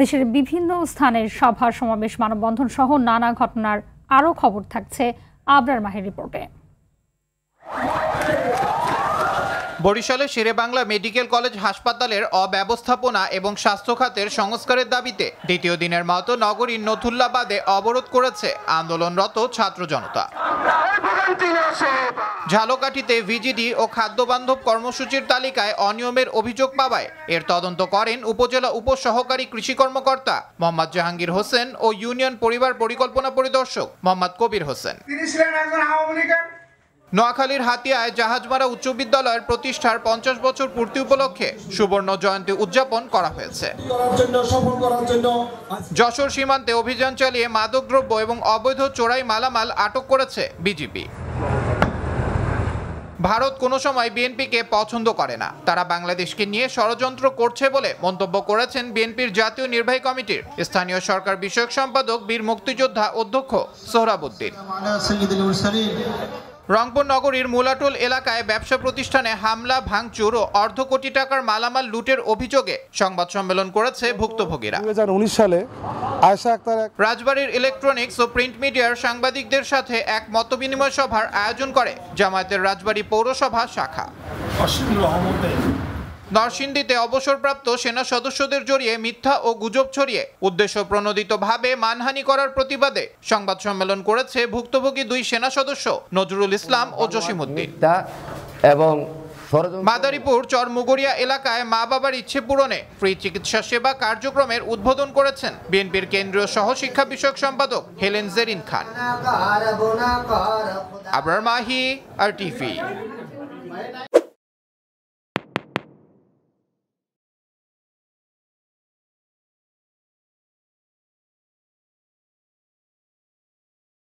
দেশের বিভিন্ন স্থানের সভা সমাবেশ মানববন্ধন সহ নানা ঘটনার আরও খবর থাকছে আবরার মাহের রিপোর্টে। বরিশালে শেরেবাংলা মেডিকেল কলেজ হাসপাতালের অব্যবস্থাপনা এবং স্বাস্থ্য খাতের সংস্কারের দাবিতে দ্বিতীয় দিনের মতো নগরীর নথুল্লাবাদে অবরোধ করেছে আন্দোলনরত ছাত্র জনতা। ঝালকাঠিতে ভিজিডি ও খাদ্যবান্ধব কর্মসূচির তালিকায় অনিয়মের অভিযোগ পাওয়ায় এর তদন্ত করেন উপজেলা উপসহকারী কৃষি কর্মকর্তা মোহাম্মদ জাহাঙ্গীর হোসেন ও ইউনিয়ন পরিবার পরিকল্পনা পরিদর্শক মোহাম্মদ কবির হোসেন। নোয়াখালীর হাতিয়ায় জাহাজমারা উচ্চ বিদ্যালয়ের প্রতিষ্ঠার 50 বছর পূর্তি উপলক্ষে সুবর্ণ জয়ন্তী উদযাপন করা হয়েছে। যশোর সীমান্তে অভিযান চালিয়ে মাদকদ্রব্য এবং অবৈধ চোরাই মালামাল আটক করেছে বিজিবি। ভারত কোনো সময় বিএনপিকে পছন্দ করে না, তারা বাংলাদেশকে নিয়ে ষড়যন্ত্র করছে বলে মন্তব্য করেছেন বিএনপির জাতীয় নির্বাহী কমিটির স্থানীয় সরকার বিষয়ক সম্পাদক বীর মুক্তিযোদ্ধা অধ্যক্ষ সোহরাবউদ্দিন। রংপুর নগরীর মুলাটোল এলাকায় ব্যবসা প্রতিষ্ঠানে হামলা, ভাঙচুর ও অর্ধ কোটি টাকার মালামাল লুটের অভিযোগে সংবাদ সম্মেলন করেছে ভুক্তভোগীরা। 2019 সালে আয়েশা আক্তার রাজবাড়ীর ইলেকট্রনিক্স ও প্রিন্ট মিডিয়ার সাংবাদিকদের সাথে এক মতবিনিময় সভার আয়োজন করে জামায়াতের রাজবাড়ী পৌরসভা শাখা। নরসিংদীতে অবসরপ্রাপ্ত সেনা সদস্যদের জড়িয়ে মিথ্যা ও গুজব ছড়িয়ে উদ্দেশ্য প্রণোদিতভাবে মানহানি করার প্রতিবাদে সংবাদ সম্মেলন করেছে ভুক্তভোগী দুই সেনা সদস্য নজরুল ইসলাম ও জসিমউদ্দিন। এবং মাদারীপুর চরমুগরিয়া এলাকায় মা বাবার ইচ্ছে পূরণে ফ্রি চিকিৎসা সেবা কার্যক্রমের উদ্বোধন করেছেন বিএনপির কেন্দ্রীয় সহশিক্ষা বিষয়ক সম্পাদক হেলেন জেরিন খান। আবরার মাহি, RTV।